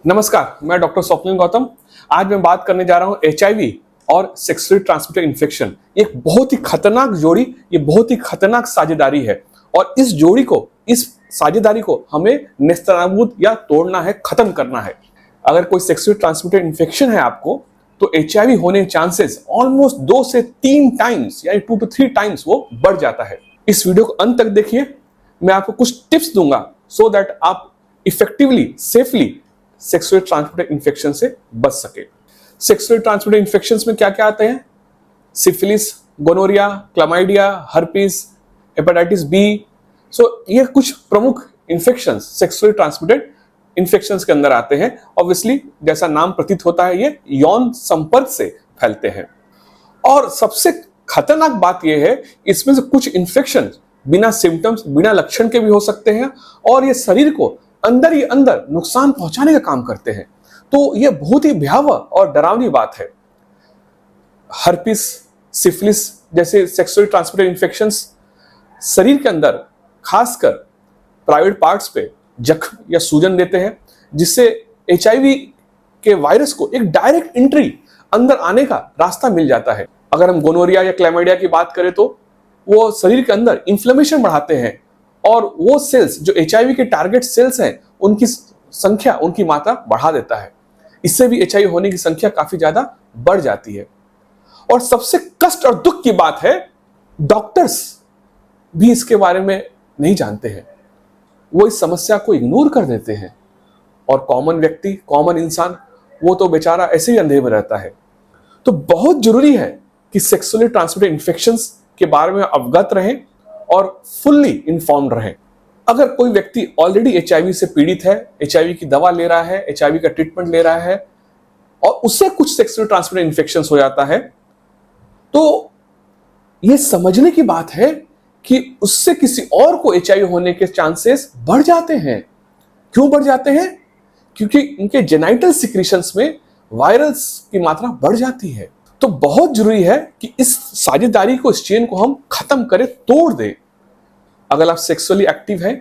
नमस्कार, मैं डॉक्टर स्वप्निल गौतम। आज मैं बात करने जा रहा हूं एचआईवी और सेक्सुअली ट्रांसमिटेड इन्फेक्शन। एक बहुत ही खतरनाक जोड़ी, ये बहुत ही खतरनाक साझेदारी है और इस साझेदारी को हमें नेस्तनाबूद या तोड़ना है, खत्म करना है। अगर कोई सेक्सुअली ट्रांसमिटेड इन्फेक्शन है आपको, तो एचआईवी होने के चांसेस ऑलमोस्ट 2 से 3 टाइम्स यानी 2 to 3 टाइम्स वो बढ़ जाता है। इस वीडियो को अंत तक देखिए, मैं आपको कुछ टिप्स दूंगा सो दैट आप effectively, safely sexually transmitted infection से बच सके। सेक्सुअली ट्रांसमिटेड इन्फेक्शंस में क्या क्या आते हैं? Syphilis, gonorrhoea, chlamydia, herpes, hepatitis B. ये कुछ प्रमुख इन्फेक्शंस सेक्सुअली ट्रांसमिटेड इन्फेक्शंस के अंदर आते हैं। ऑब्वियसली जैसा नाम प्रतीत होता है, ये यौन संपर्क से फैलते हैं। और सबसे खतरनाक बात यह है, इसमें से कुछ इन्फेक्शन बिना सिम्टम्स, बिना लक्षण के भी हो सकते हैं और ये शरीर को अंदर ही अंदर नुकसान पहुंचाने का काम करते हैं। तो यह बहुत ही भयावह और डरावनी बात है। हर्पिस, सिफिलिस जैसे सेक्सुअली ट्रांसमिटेड इन्फेक्शंस शरीर के अंदर खासकर प्राइवेट पार्ट्स पे जख्म या सूजन देते हैं, जिससे एचआईवी के वायरस को एक डायरेक्ट एंट्री अंदर आने का रास्ता मिल जाता है। अगर हम गोनोरिया या क्लैमाइडिया की बात करें तो वो शरीर के अंदर इन्फ्लेमेशन बढ़ाते हैं और वो सेल्स जो एचआईवी के टारगेट सेल्स हैं, उनकी संख्या, उनकी मात्रा बढ़ा देता है। इससे भी एचआईवी होने की संख्या काफी ज्यादा बढ़ जाती है। और सबसे कष्ट और दुख की बात है, डॉक्टर्स भी इसके बारे में नहीं जानते हैं। वो इस समस्या को इग्नोर कर देते हैं और कॉमन व्यक्ति, कॉमन इंसान, वो तो बेचारा ऐसे ही अंधेरे में रहता है। तो बहुत जरूरी है कि सेक्सुअली ट्रांसमिटेड इन्फेक्शंस के बारे में अवगत रहें और फुल्ली इन्फॉर्म्ड रहें। अगर कोई व्यक्ति ऑलरेडी एचआईवी से पीड़ित है, एचआईवी की दवा ले रहा है, एचआईवी का ट्रीटमेंट ले रहा है और उससे कुछ सेक्सुअली ट्रांसमिटेड इन्फेक्शंस हो जाता है, तो यह समझने की बात है कि उससे किसी और को एचआईवी होने के चांसेस बढ़ जाते हैं। क्यों बढ़ जाते हैं? क्योंकि उनके जेनाइटल सिक्रीशंस में वायरस की मात्रा बढ़ जाती है। तो बहुत जरूरी है कि इस साझेदारी को, इस चेन को हम खत्म करें, तोड़ दें। अगर आप सेक्सुअली एक्टिव हैं,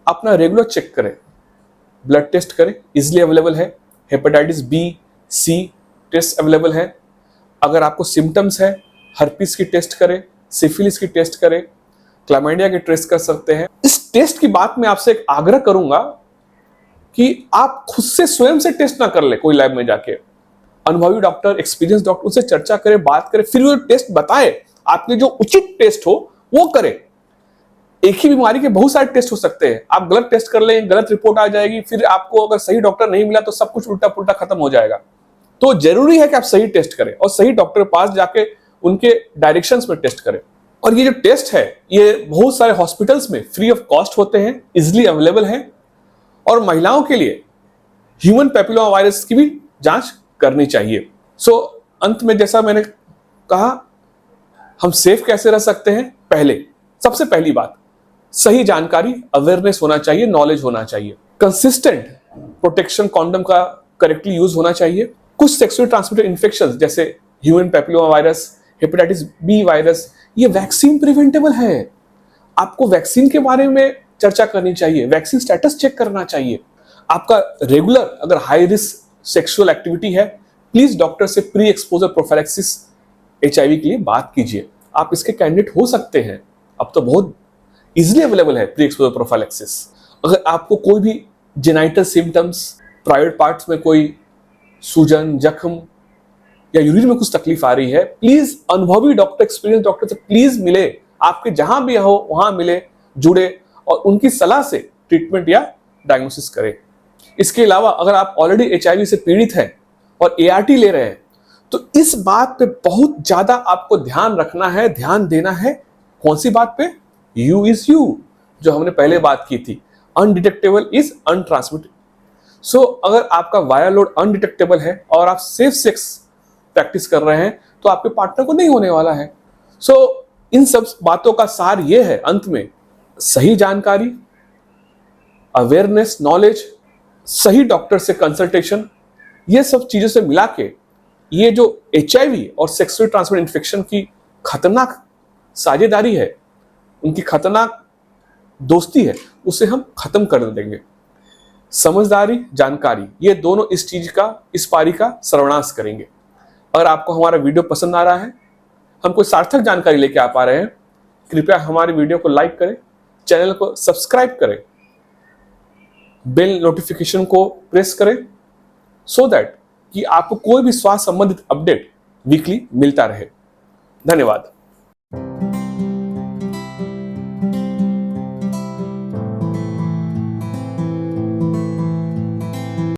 अपना रेगुलर चेक करें, ब्लड टेस्ट करें, इजिली अवेलेबल है। हेपेटाइटिस बी, सी टेस्ट अवेलेबल है। अगर आपको सिम्टम्स है, हर्पिस की टेस्ट करें, सिफिलिस की टेस्ट करें, क्लामाइडिया की टेस्ट कर सकते हैं। इस टेस्ट की बात मैं आपसे एक आग्रह करूंगा कि आप खुद से स्वयं से टेस्ट ना कर ले, कोई लैब में जाके। अनुभवी डॉक्टर, एक्सपीरियंस डॉक्टर से चर्चा करें, बात करें, फिर वो टेस्ट बताए। आपके जो उचित टेस्ट हो वो करें। एक ही बीमारी के बहुत सारे टेस्ट हो सकते हैं। आप गलत टेस्ट कर लें, गलत रिपोर्ट आ जाएगी, फिर आपको अगर सही डॉक्टर नहीं मिला तो सब कुछ उल्टा पुल्टा खत्म हो जाएगा। तो जरूरी है कि आप सही टेस्ट करें और सही डॉक्टर के पास जाके उनके डायरेक्शंस में टेस्ट करें। और ये जो टेस्ट है, ये बहुत सारे हॉस्पिटल्स में फ्री ऑफ कॉस्ट होते हैं, इजिली अवेलेबल है। और महिलाओं के लिए ह्यूमन पैपिलोमा वायरस की भी जांच करनी चाहिए। अंत में जैसा मैंने कहा, हम सेफ कैसे रह सकते हैं? सबसे पहली बात, सही जानकारी, अवेयरनेस होना चाहिए, नॉलेज होना चाहिए। कंसिस्टेंट प्रोटेक्शन कॉन्डम का करेक्टली यूज होना चाहिए। कुछ सेक्सुअली ट्रांसमिटेड इन्फेक्शंस जैसे human papilloma virus, hepatitis B virus, ये वैक्सीन प्रिवेंटेबल है। आपको वैक्सीन के बारे में चर्चा करनी चाहिए, वैक्सीन स्टेटस चेक करना चाहिए। आपका रेगुलर अगर हाई रिस्क सेक्सुअल एक्टिविटी है, प्लीज डॉक्टर से प्री एक्सपोजर प्रोफिलैक्सिस एचआईवी के लिए बात कीजिए। आप इसके कैंडिडेट हो सकते हैं। अब तो बहुत इजिली अवेलेबल है प्री एक्सपोजर प्रोफिलैक्सिस। अगर आपको कोई भी जेनाइटल सिम्टम्स, प्राइवेट पार्ट्स में कोई सूजन, जख्म या यूरिन में कुछ तकलीफ आ रही है, प्लीज अनुभवी डॉक्टर, एक्सपीरियंस डॉक्टर से प्लीज मिले। आपके जहां भी हो वहां मिले, जुड़े और उनकी सलाह से ट्रीटमेंट या डायग्नोसिस करें। इसके अलावा अगर आप ऑलरेडी एचआईवी से पीड़ित हैं और एआरटी ले रहे हैं, तो इस बात पे बहुत ज्यादा आपको ध्यान रखना है, ध्यान देना है। कौन सी बात पे? यू इज यू, जो हमने पहले बात की थी। Undetectable is untransmitted. अगर आपका वायरल लोड अनडिटेक्टेबल है और आप सेफ सेक्स प्रैक्टिस कर रहे हैं, तो आपके पार्टनर को नहीं होने वाला है। इन सब बातों का सार यह है, अंत में सही जानकारी, अवेयरनेस, नॉलेज, सही डॉक्टर से कंसल्टेशन, ये सब चीजों से मिला के ये जो एचआईवी और सेक्सुअली ट्रांसमिटेड इन्फेक्शन की खतरनाक साझेदारी है, उनकी खतरनाक दोस्ती है, उसे हम खत्म कर देंगे। समझदारी, जानकारी, ये दोनों इस पारी का सर्वनाश करेंगे। अगर आपको हमारा वीडियो पसंद आ रहा है, हम कोई सार्थक जानकारी लेके आ पा रहे हैं, कृपया हमारे वीडियो को लाइक करें, चैनल को सब्सक्राइब करें, बेल नोटिफिकेशन को प्रेस करें, सो दैट कि आपको कोई भी स्वास्थ्य संबंधित अपडेट वीकली मिलता रहे। धन्यवाद।